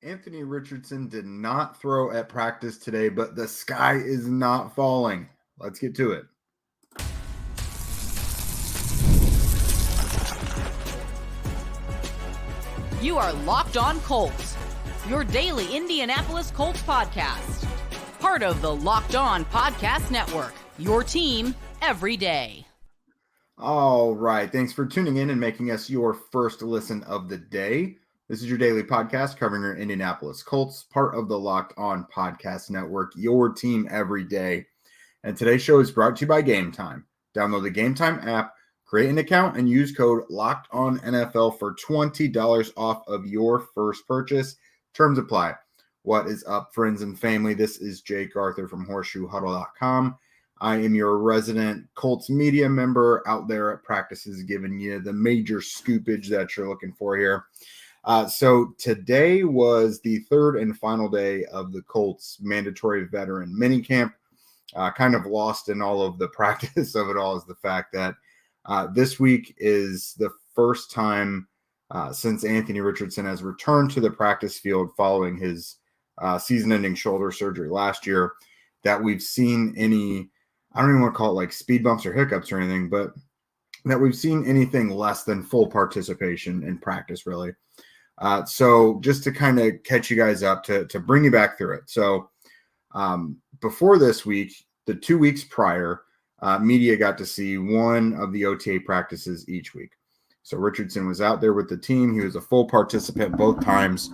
Anthony Richardson did not throw at practice today, but the sky is not falling. Let's get to it. You are Locked On Colts, your daily Indianapolis Colts podcast. Part of the Locked On Podcast Network, your team every day. All right. Thanks for tuning in and making us your first listen of the day. This is your daily podcast covering your Indianapolis Colts, part of the Locked On Podcast Network, your team every day. And today's show is brought to you by Gametime. Download the Gametime app, create an account, and use code LOCKEDONNFL for $20 off of your first purchase. Terms apply. What is up, friends and family? This is Jake Arthur from HorseshoeHuddle.com. I am your resident Colts media member out there at practices, giving you the major scoopage that you're looking for here. So today was the third and final day of the Colts mandatory veteran minicamp. Kind of lost in all of the practice of it all is the fact that this week is the first time since Anthony Richardson has returned to the practice field following his season-ending shoulder surgery last year that we've seen any, I don't even want to call it like speed bumps or hiccups or anything, but that we've seen anything less than full participation in practice, really. So just to kind of catch you guys up, to bring you back through it. So before this week, the 2 weeks prior, media got to see one of the OTA practices each week. So Richardson was out there with the team. He was a full participant both times.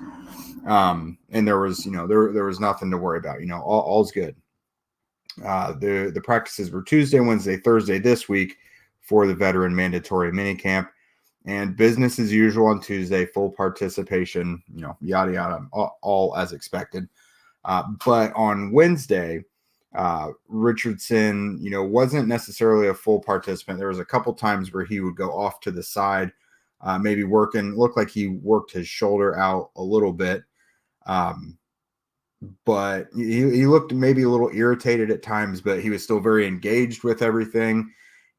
And there was, there was nothing to worry about, all's good. The practices were Tuesday, Wednesday, Thursday this week for the veteran mandatory minicamp. And business as usual on Tuesday, full participation, yada, yada, all as expected. But on Wednesday, Richardson, wasn't necessarily a full participant. There was a couple times where he would go off to the side, maybe looked like he worked his shoulder out a little bit. But he looked maybe a little irritated at times, but he was still very engaged with everything.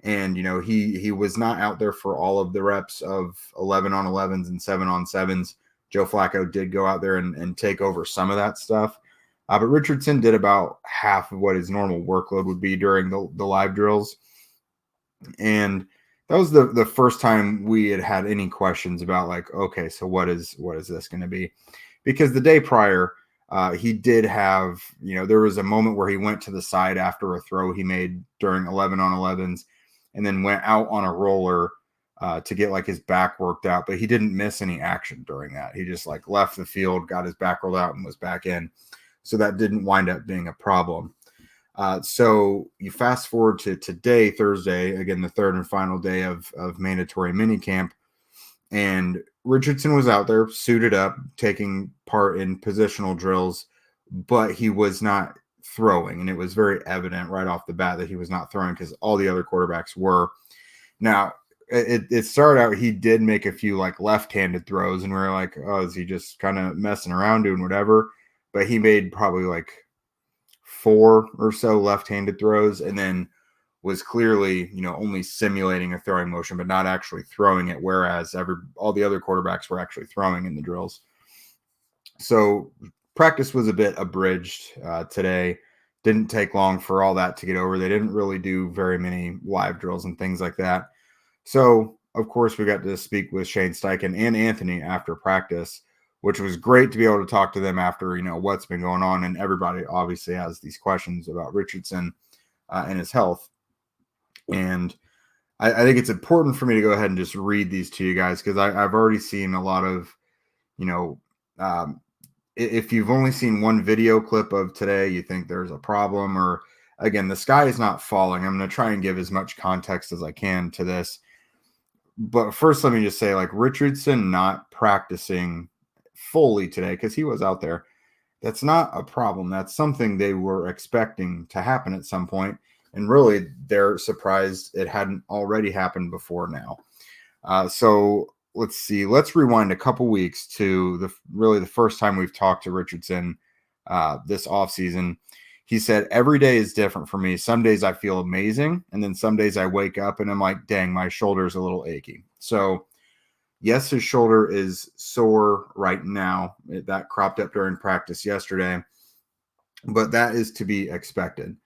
And, he was not out there for all of the reps of 11 on 11s and 7 on 7s. Joe Flacco did go out there and take over some of that stuff. But Richardson did about half of what his normal workload would be during the live drills. And that was the first time we had any questions about like, okay, so what is this going to be? Because the day prior, he did have, there was a moment where he went to the side after a throw he made during 11 on 11s and then went out on a roller to get like his back worked out. But he didn't miss any action during that. He just like left the field, got his back rolled out and was back in. So that didn't wind up being a problem. So you fast forward to today, Thursday, again, the third and final day of mandatory minicamp. And Richardson was out there suited up, taking part in positional drills, but he was not throwing. And it was very evident right off the bat that he was not throwing because all the other quarterbacks were. Now, it started out, he did make a few like left-handed throws, and we were like, oh, is he just kind of messing around doing whatever? But he made probably like 4 or so left-handed throws and then was clearly, only simulating a throwing motion, but not actually throwing it, whereas all the other quarterbacks were actually throwing in the drills. So practice was a bit abridged today. Didn't take long for all that to get over. They didn't really do very many live drills and things like that. So, of course, we got to speak with Shane Steichen and Anthony after practice, which was great to be able to talk to them after, what's been going on. And everybody obviously has these questions about Richardson and his health. And I think it's important for me to go ahead and just read these to you guys because I've already seen a lot of, if you've only seen one video clip of today, you think there's a problem or, again, the sky is not falling. I'm going to try and give as much context as I can to this. But first, let me just say, like, Richardson not practicing fully today because he was out there, that's not a problem. That's something they were expecting to happen at some point. And really, they're surprised it hadn't already happened before now. So let's see. Let's rewind a couple weeks to the first time we've talked to Richardson this offseason. He said, every day is different for me. Some days I feel amazing. And then some days I wake up and I'm like, dang, my shoulder's a little achy. So Yes, his shoulder is sore right now. That cropped up during practice yesterday, but that is to be expected.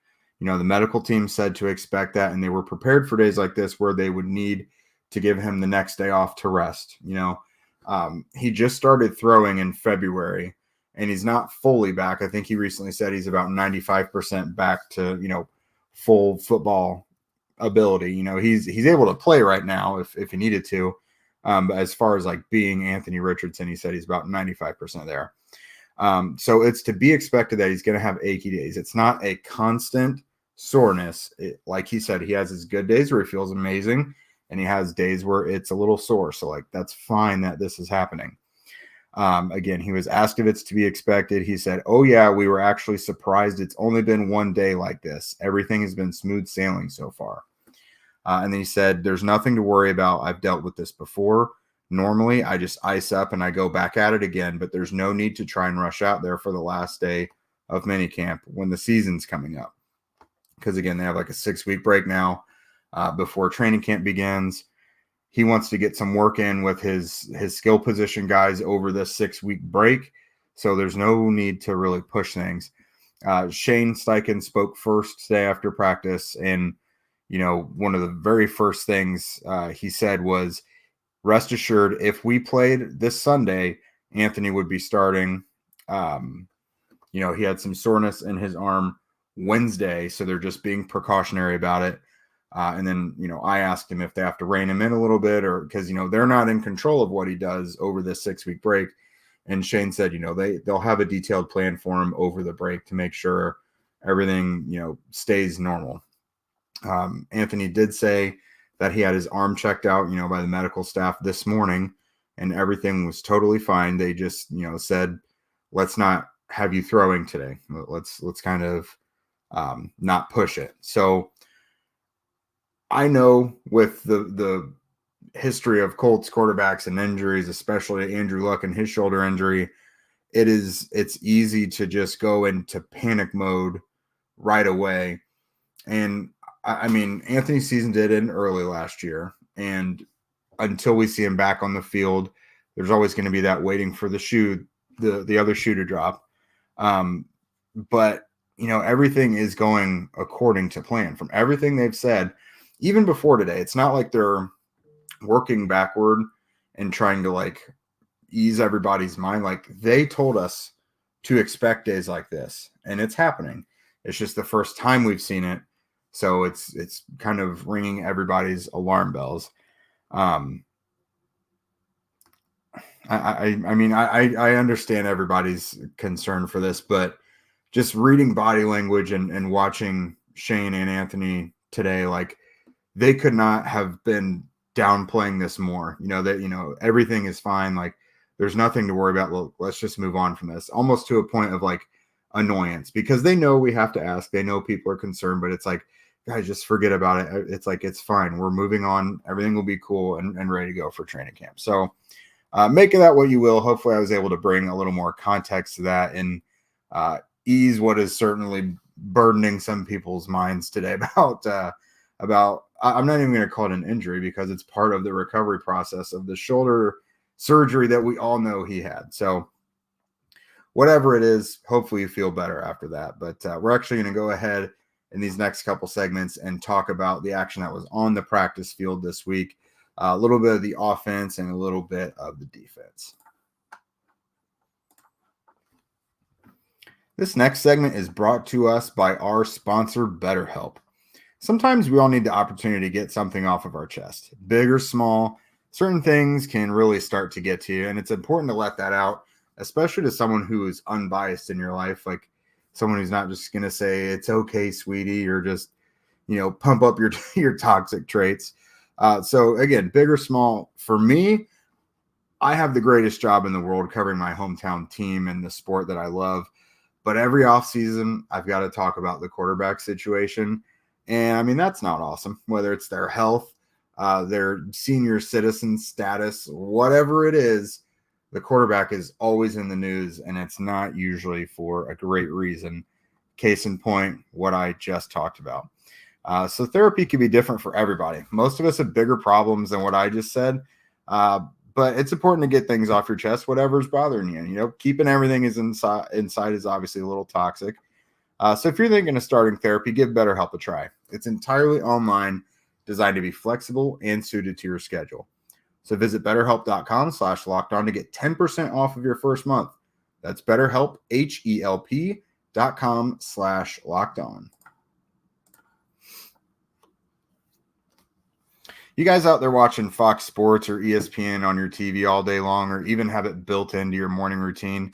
The medical team said to expect that, and they were prepared for days like this where they would need to give him the next day off to rest. He just started throwing in February, and he's not fully back. I think he recently said he's about 95% back to, full football ability. He's able to play right now if he needed to. But as far as like being Anthony Richardson, he said he's about 95% there. So it's to be expected that he's going to have achy days. It's not a constant soreness. Like he said, he has his good days where he feels amazing, and he has days where it's a little sore. So like, that's fine that this is happening. Again, he was asked if it's to be expected. He said, "Oh yeah, we were actually surprised. It's only been one day like this. Everything has been smooth sailing so far." And then he said, "There's nothing to worry about. I've dealt with this before. Normally, I just ice up and I go back at it again, but there's no need to try and rush out there for the last day of minicamp when the season's coming up." Because again, they have like a 6-week break now before training camp begins. He wants to get some work in with his skill position guys over this 6-week break. So there's no need to really push things. Shane Steichen spoke first today after practice, and one of the very first things he said was, "Rest assured, if we played this Sunday, Anthony would be starting." He had some soreness in his arm Wednesday, so they're just being precautionary about it. And then, I asked him if they have to rein him in a little bit, or because, they're not in control of what he does over this 6-week break. And Shane said, they'll have a detailed plan for him over the break to make sure everything, stays normal. Anthony did say that he had his arm checked out, by the medical staff this morning, and everything was totally fine. They just, said, "Let's not have you throwing today. Let's kind of not push it." So I know with the history of Colts quarterbacks and injuries, especially Andrew Luck and his shoulder injury, it's easy to just go into panic mode right away. And I mean, Anthony's season did end early last year, and until we see him back on the field, there's always going to be that waiting for the other shoe to drop. But everything is going according to plan from everything they've said, even before today. It's not like they're working backward and trying to like ease everybody's mind. Like, they told us to expect days like this, and it's happening. It's just the first time we've seen it. So it's kind of ringing everybody's alarm bells. I mean, I understand everybody's concern for this, but just reading body language and watching Shane and Anthony today, like, they could not have been downplaying this more. That everything is fine. Like, there's nothing to worry about. Well, let's just move on from this. Almost to a point of like annoyance, because they know we have to ask. They know people are concerned, but it's like, guys, just forget about it. It's like, it's fine. We're moving on. Everything will be cool and ready to go for training camp. So make of that what you will. Hopefully I was able to bring a little more context to that and ease what is certainly burdening some people's minds today about I'm not even going to call it an injury, because it's part of the recovery process of the shoulder surgery that we all know he had. So whatever it is, hopefully you feel better after that. But we're actually going to go ahead in these next couple segments and talk about the action that was on the practice field this week, a little bit of the offense and a little bit of the defense. This next segment is brought to us by our sponsor, BetterHelp. Sometimes we all need the opportunity to get something off of our chest. Big or small, certain things can really start to get to you, and it's important to let that out, especially to someone who is unbiased in your life, like someone who's not just going to say, "It's okay, sweetie," or just, pump up your toxic traits. So again, big or small, for me, I have the greatest job in the world covering my hometown team and the sport that I love. But every offseason, I've got to talk about the quarterback situation. And I mean, that's not awesome, whether it's their health, their senior citizen status, whatever it is. The quarterback is always in the news, and it's not usually for a great reason. Case in point, what I just talked about. So therapy can be different for everybody. Most of us have bigger problems than what I just said. But it's important to get things off your chest, whatever's bothering you. You know, keeping everything is inside is obviously a little toxic. So if you're thinking of starting therapy, give BetterHelp a try. It's entirely online, designed to be flexible and suited to your schedule. So visit BetterHelp.com/lockedon to get 10% off of your first month. That's BetterHelp, HELP.com/lockedon. You guys out there watching Fox Sports or ESPN on your TV all day long, or even have it built into your morning routine,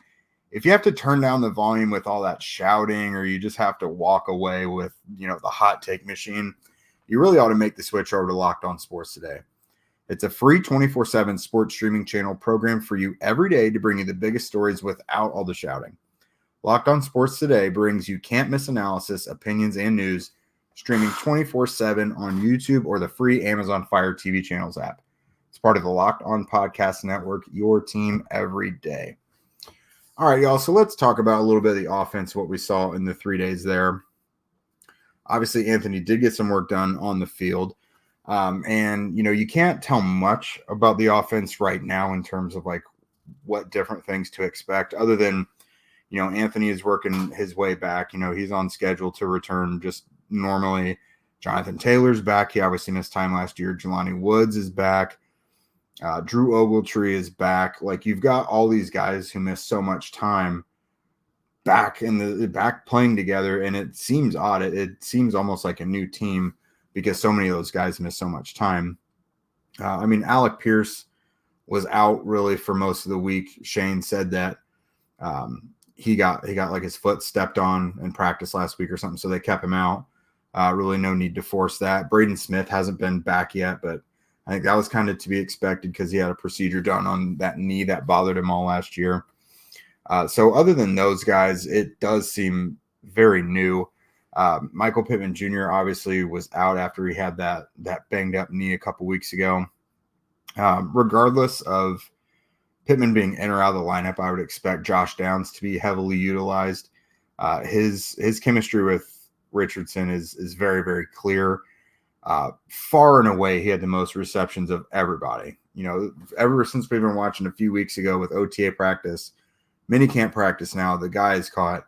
if you have to turn down the volume with all that shouting, or you just have to walk away with, the hot take machine, you really ought to make the switch over to Locked On Sports Today. It's a free 24/7 sports streaming channel programmed for you every day to bring you the biggest stories without all the shouting. Locked On Sports Today brings you can't-miss analysis, opinions, and news, streaming 24/7 on YouTube or the free Amazon Fire TV channels app. It's part of the Locked On Podcast Network, your team every day. All right, y'all, so let's talk about a little bit of the offense, what we saw in the 3 days there. Obviously, Anthony did get some work done on the field. And you can't tell much about the offense right now in terms of like what different things to expect, other than, Anthony is working his way back. He's on schedule to return just normally. Jonathan Taylor's back. He obviously missed time last year. Jelani Woods is back. Drew Ogletree is back. Like, you've got all these guys who missed so much time back playing together, and it seems odd. It seems almost like a new team because so many of those guys miss so much time. Alec Pierce was out really for most of the week. Shane said that he got like his foot stepped on in practice last week or something, so they kept him out. Really no need to force that. Braden Smith hasn't been back yet, but I think that was kind of to be expected because he had a procedure done on that knee that bothered him all last year. So other than those guys, it does seem very new. Michael Pittman Jr. obviously was out after he had that banged up knee a couple weeks ago. Regardless of Pittman being in or out of the lineup, I would expect Josh Downs to be heavily utilized. His chemistry with Richardson is very, very clear. Far and away, he had the most receptions of everybody. Ever since we've been watching a few weeks ago with OTA practice, minicamp practice now, the guy has caught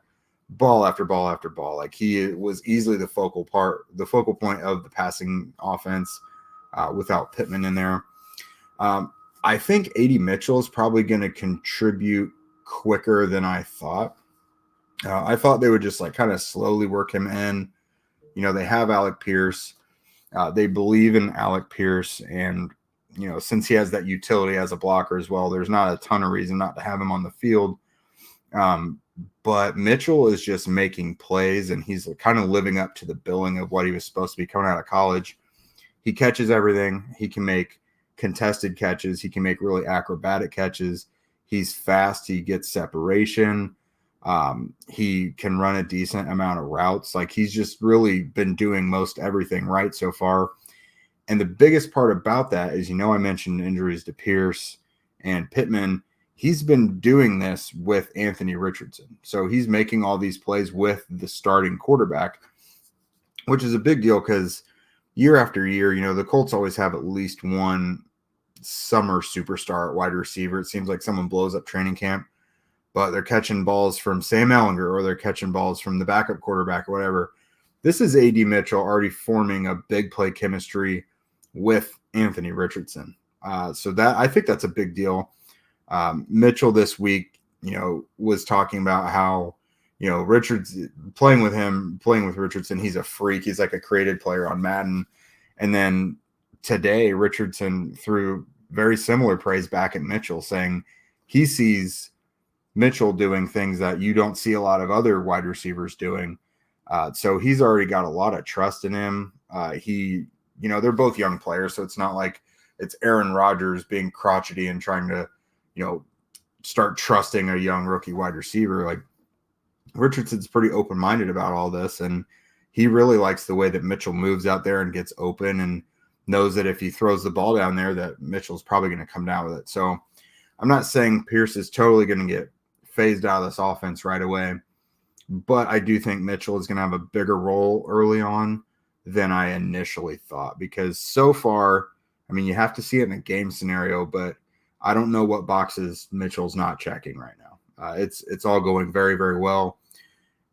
ball after ball after ball. Like, he was easily the focal point of the passing offense without Pittman in there. I think A.D. Mitchell is probably going to contribute quicker than I thought. I thought they would just like kind of slowly work him in. They have Alec Pierce. They believe in Alec Pierce, and since he has that utility as a blocker as well, there's not a ton of reason not to have him on the field. But Mitchell is just making plays, and he's kind of living up to the billing of what he was supposed to be coming out of college. He catches everything. He can make contested catches. He can make really acrobatic catches. He's fast. He gets separation. He can run a decent amount of routes. Like, he's just really been doing most everything right so far. And the biggest part about that is, I mentioned injuries to Pierce and Pittman. He's been doing this with Anthony Richardson. So he's making all these plays with the starting quarterback, which is a big deal because year after year, the Colts always have at least one summer superstar at wide receiver. It seems like someone blows up training camp, but they're catching balls from Sam Ehlinger, or they're catching balls from the backup quarterback or whatever. This is A.D. Mitchell already forming a big play chemistry with Anthony Richardson. So that, I think that's a big deal. Mitchell this week, was talking about how, Richardson playing with Richardson, he's a freak. He's like a created player on Madden. And then today, Richardson threw very similar praise back at Mitchell, saying he sees Mitchell doing things that you don't see a lot of other wide receivers doing. So he's already got a lot of trust in him. They're both young players, so it's not like it's Aaron Rodgers being crotchety and trying to, start trusting a young rookie wide receiver. Like, Richardson's pretty open-minded about all this, and he really likes the way that Mitchell moves out there and gets open, and knows that if he throws the ball down there, that Mitchell's probably going to come down with it. So I'm not saying Pierce is totally going to get phased out of this offense right away, but I do think Mitchell is going to have a bigger role early on than I initially thought, because so far, you have to see it in a game scenario, but I don't know what boxes Mitchell's not checking right now. It's all going very, very well.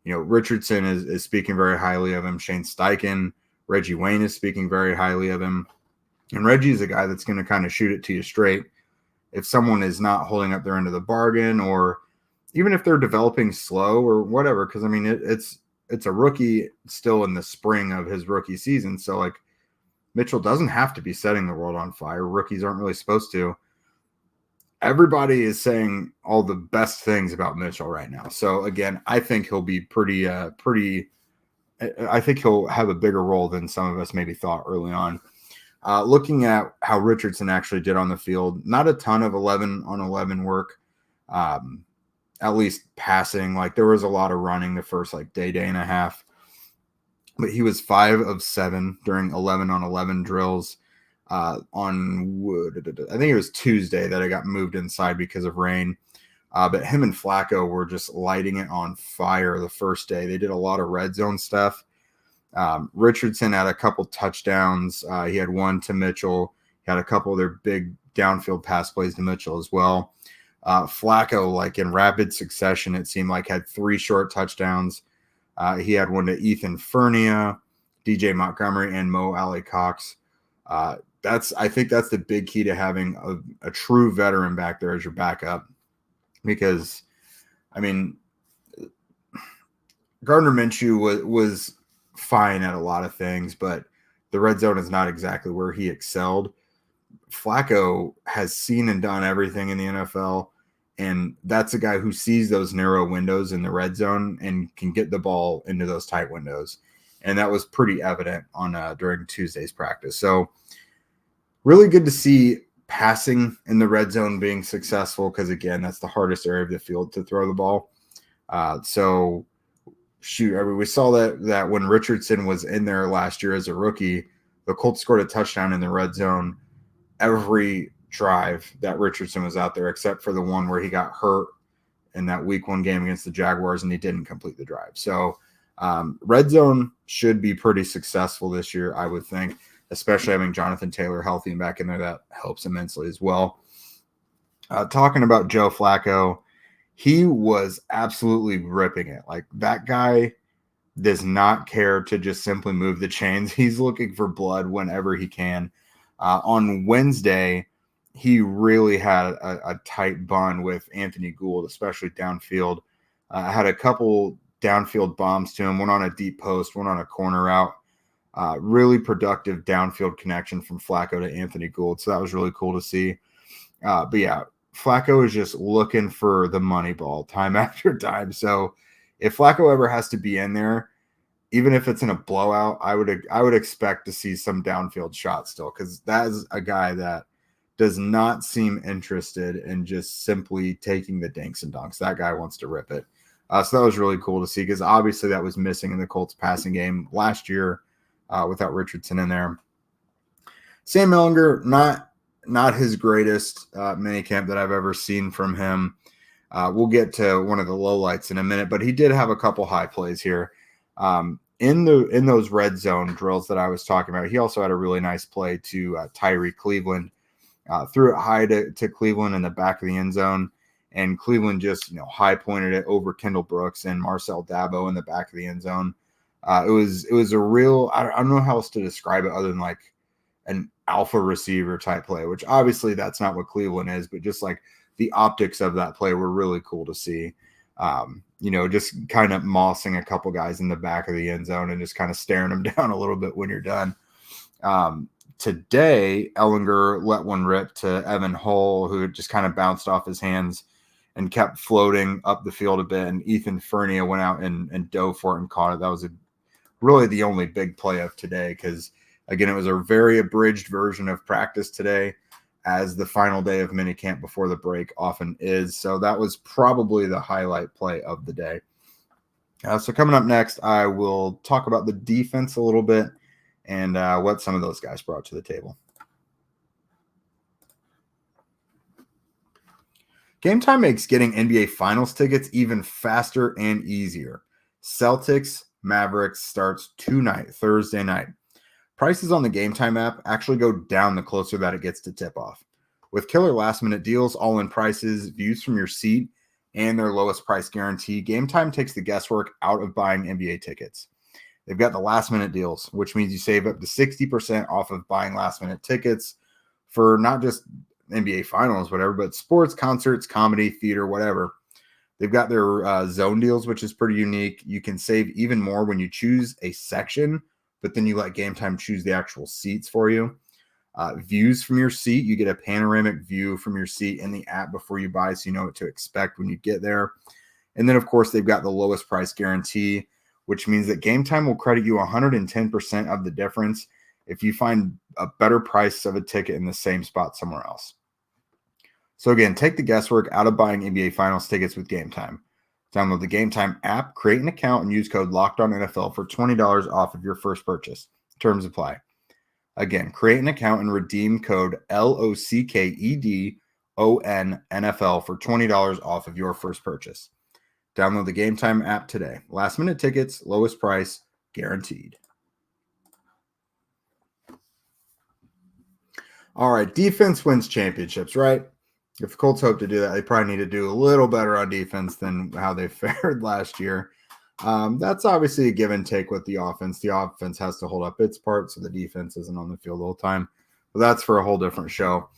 Richardson is speaking very highly of him. Shane Steichen, Reggie Wayne is speaking very highly of him. And Reggie is a guy that's going to kind of shoot it to you straight. If someone is not holding up their end of the bargain, or even if they're developing slow or whatever, because I mean, it's a rookie still in the spring of his rookie season. So like Mitchell doesn't have to be setting the world on fire. Rookies aren't really supposed to. Everybody is saying all the best things about Mitchell right now. So again, I think he'll be I think he'll have a bigger role than some of us maybe thought early on. Looking at how Richardson actually did on the field, not a ton of 11-on-11 work, at least passing. Like there was a lot of running the first day and a half, but he was 5 of 7 during 11-on-11 drills. I think it was Tuesday that I got moved inside because of rain. But him and Flacco were just lighting it on fire the first day. They did a lot of red zone stuff. Richardson had a couple touchdowns. He had one to Mitchell. He had a couple of their big downfield pass plays to Mitchell as well. Flacco, like in rapid succession, it seemed like had 3 short touchdowns. He had one to Ethan Fernia, DJ Montgomery, and Mo Alley Cox. I think that's the big key to having a true veteran back there as your backup, because I mean, Gardner Minshew was fine at a lot of things, but the red zone is not exactly where he excelled. Flacco has seen and done everything in the NFL, and that's a guy who sees those narrow windows in the red zone and can get the ball into those tight windows. And that was pretty evident during Tuesday's practice. So really good to see passing in the red zone being successful, because again, that's the hardest area of the field to throw the ball. We saw that when Richardson was in there last year as a rookie, the Colts scored a touchdown in the red zone every drive that Richardson was out there, except for the one where he got hurt in that week 1 game against the Jaguars and he didn't complete the drive. So red zone should be pretty successful this year, I would think, especially having Jonathan Taylor healthy and back in there. That helps immensely as well. Talking about Joe Flacco, he was absolutely ripping it. Like, that guy does not care to just simply move the chains. He's looking for blood whenever he can. On Wednesday, he really had a tight bond with Anthony Gould, especially downfield. Had a couple downfield bombs to him, one on a deep post, one on a corner route. Really productive downfield connection from Flacco to Anthony Gould. So that was really cool to see. But yeah, Flacco is just looking for the money ball time after time. So if Flacco ever has to be in there, even if it's in a blowout, I would expect to see some downfield shots still, because that is a guy that does not seem interested in just simply taking the dinks and dunks. That guy wants to rip it. So that was really cool to see, because obviously that was missing in the Colts passing game last year without Richardson in there. Sam Ehlinger, not his greatest minicamp that I've ever seen from him. We'll get to one of the lowlights in a minute, but he did have a couple high plays here. In those red zone drills that I was talking about, he also had a really nice play to Tyree Cleveland. Threw it high to Cleveland in the back of the end zone, and Cleveland just high pointed it over Kendall Brooks and Marcel Dabo in the back of the end zone. It was a real, I don't know how else to describe it other than like an alpha receiver type play, which obviously that's not what Cleveland is, but just like the optics of that play were really cool to see. Just kind of mossing a couple guys in the back of the end zone and just kind of staring them down a little bit when you're done. Today, Ehlinger let one rip to Evan Hull, who just kind of bounced off his hands and kept floating up the field a bit. And Ethan Fernia went out and dove for it and caught it. That was really the only big play of today, because, again, it was a very abridged version of practice today, as the final day of minicamp before the break often is. So that was probably the highlight play of the day. So coming up next, I will talk about the defense a little bit and what some of those guys brought to the table. Gametime makes getting NBA Finals tickets even faster and easier. Celtics Mavericks starts tonight, Thursday night. Prices on the Gametime app actually go down the closer that it gets to tip-off. With killer last-minute deals, all-in prices, views from your seat, and their lowest price guarantee, Gametime takes the guesswork out of buying NBA tickets. They've got the last-minute deals, which means you save up to 60% off of buying last-minute tickets for not just NBA finals, whatever, but sports, concerts, comedy, theater, whatever. They've got their zone deals, which is pretty unique. You can save even more when you choose a section, but then you let Gametime choose the actual seats for you. Views from your seat, you get a panoramic view from your seat in the app before you buy, so you know what to expect when you get there. And then, of course, they've got the lowest price guarantee, which means that Gametime will credit you 110% of the difference if you find a better price of a ticket in the same spot somewhere else. So again, take the guesswork out of buying NBA Finals tickets with Gametime. Download the Gametime app, create an account, and use code LOCKEDONNFL for $20 off of your first purchase. Terms apply. Again, create an account and redeem code LOCKEDONNFL for $20 off of your first purchase. Download the Gametime app today. Last minute tickets, lowest price, guaranteed. All right, defense wins championships, right? If the Colts hope to do that, they probably need to do a little better on defense than how they fared last year. That's obviously a give and take with the offense. The offense has to hold up its part, so the defense isn't on the field all the time. But that's for a whole different show.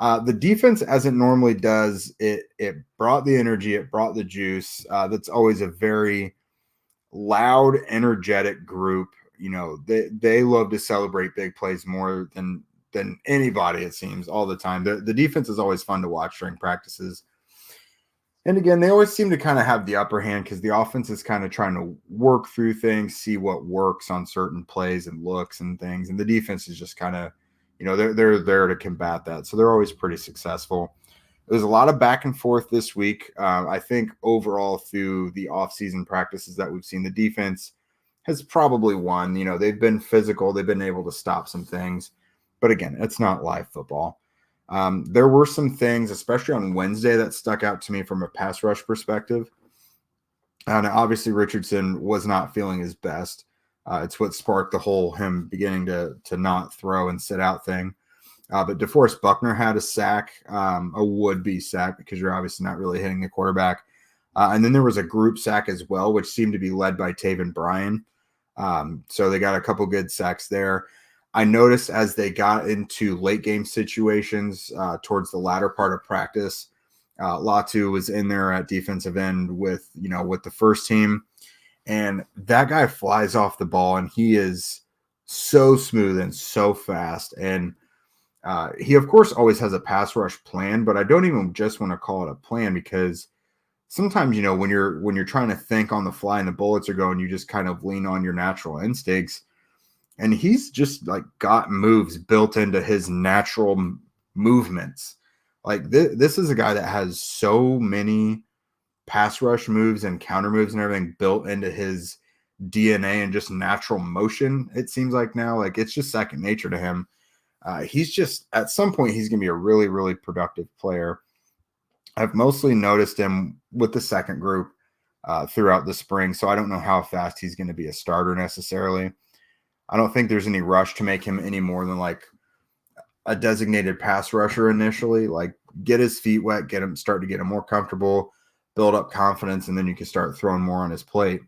The defense, as it normally does, it brought the energy, it brought the juice. That's always a very loud, energetic group. You know, they love to celebrate big plays more than anybody, it seems, all the time. The defense is always fun to watch during practices. And again, they always seem to kind of have the upper hand because the offense is kind of trying to work through things, see what works on certain plays and looks and things. And the defense is just kind of, you know, they're there to combat that. So they're always pretty successful. There's a lot of back and forth this week. I think overall through the offseason practices that we've seen, the defense has probably won. You know, they've been physical. They've been able to stop some things. But again, it's not live football. There were some things, especially on Wednesday, that stuck out to me from a pass rush perspective. And obviously, Richardson was not feeling his best. It's what sparked the whole him beginning to not throw and sit out thing. But DeForest Buckner had a sack, a would-be sack, because you're obviously not really hitting the quarterback. And then there was a group sack as well, which seemed to be led by Taven Bryan. So they got a couple good sacks there. I noticed as they got into late game situations towards the latter part of practice, Latu was in there at defensive end with the first team, and that guy flies off the ball, and he is so smooth and so fast. And he, of course, always has a pass rush plan, but I don't even just want to call it a plan because sometimes, when you're trying to think on the fly and the bullets are going, you just kind of lean on your natural instincts. And he's just like got moves built into his natural movements. Like this is a guy that has so many pass rush moves and counter moves and everything built into his DNA and just natural motion. It seems like now, like it's just second nature to him. He's just, at some point, he's going to be a really, really productive player. I've mostly noticed him with the second group throughout the spring, so I don't know how fast he's going to be a starter necessarily. I don't think there's any rush to make him any more than like a designated pass rusher initially. Like get his feet wet, start to get him more comfortable, build up confidence, and then you can start throwing more on his plate.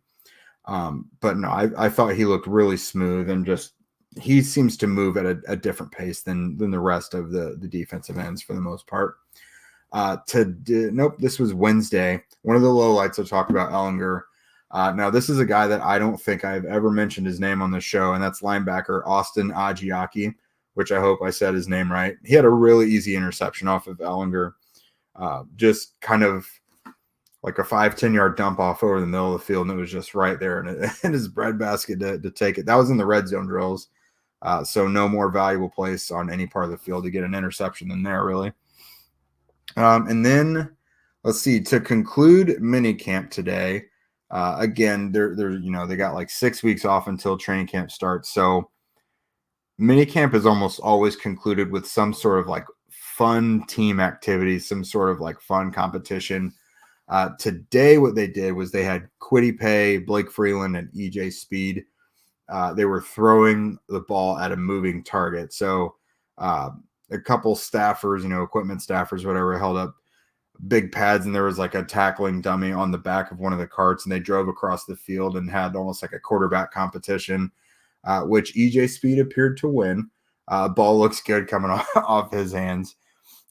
But no, I thought he looked really smooth and just he seems to move at a different pace than the rest of the defensive ends for the most part. This was Wednesday. One of the lowlights I talked about, Ellinger. Now, this is a guy that I don't think I've ever mentioned his name on the show, and that's linebacker Austin Agiaki, which I hope I said his name right. He had a really easy interception off of Ellinger, just kind of like a 5-10 yard dump off over the middle of the field, and it was just right there in his breadbasket to take it. That was in the red zone drills, so no more valuable place on any part of the field to get an interception than there, really. And then, let's see, to conclude minicamp today, again, they got like 6 weeks off until training camp starts. So minicamp is almost always concluded with some sort of like fun team activity, some sort of like fun competition. Today, what they did was they had Kwity Paye, Blake Freeland, and EJ Speed. They were throwing the ball at a moving target. So a couple staffers, equipment staffers, whatever, held up big pads, and there was like a tackling dummy on the back of one of the carts, and they drove across the field and had almost like a quarterback competition, which EJ Speed appeared to win. Ball looks good coming off his hands.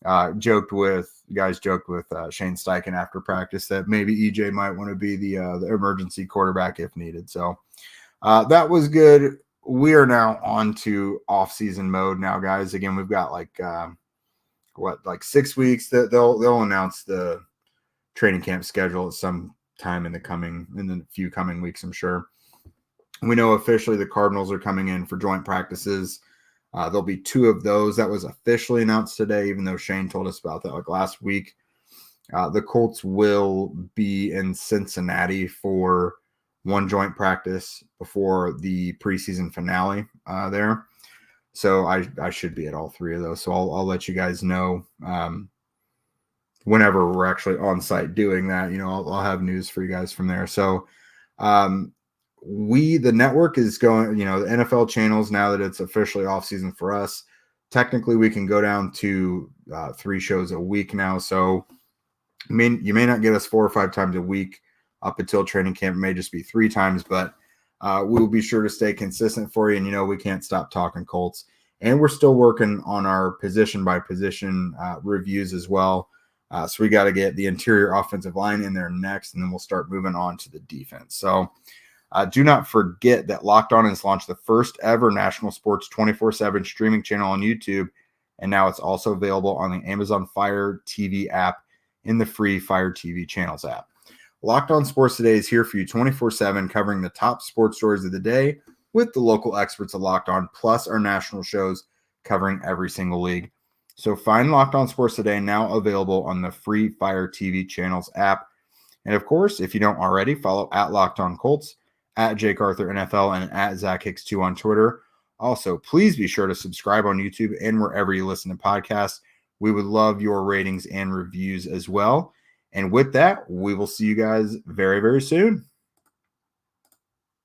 Guys joked with Shane Steichen after practice that maybe EJ might want to be the emergency quarterback if needed. So that was good. We are now on to off-season mode now, guys. Again, we've got like 6 weeks that they'll announce the training camp schedule at some time in the few coming weeks, I'm sure. We know officially the Cardinals are coming in for joint practices. There'll be 2 of those. That was officially announced today, even though Shane told us about that like last week. The Colts will be in Cincinnati for 1 joint practice before the preseason finale there. So I should be at all 3 of those. So I'll let you guys know whenever we're actually on site doing that. I'll have news for you guys from there. So the network is going, the NFL channels, now that it's officially off season for us, technically we can go down to 3 shows a week now. So you may not get us 4 or 5 times a week up until training camp. It may just be 3 times, but we'll be sure to stay consistent for you. And, we can't stop talking Colts. And we're still working on our position by position reviews as well. So we got to get the interior offensive line in there next, and then we'll start moving on to the defense. So do not forget that Locked On has launched the first ever national sports 24/7 streaming channel on YouTube. And now it's also available on the Amazon Fire TV app in the free Fire TV channels app. Locked On Sports Today is here for you 24/7, covering the top sports stories of the day with the local experts of Locked On, plus our national shows covering every single league. So find Locked On Sports Today now available on the free Fire TV channels app. And of course, if you don't already, follow at Locked On Colts, at Jake Arthur NFL, and at Zach Hicks 2 on Twitter. Also, please be sure to subscribe on YouTube and wherever you listen to podcasts. We would love your ratings and reviews as well. And with that, we will see you guys very, very soon.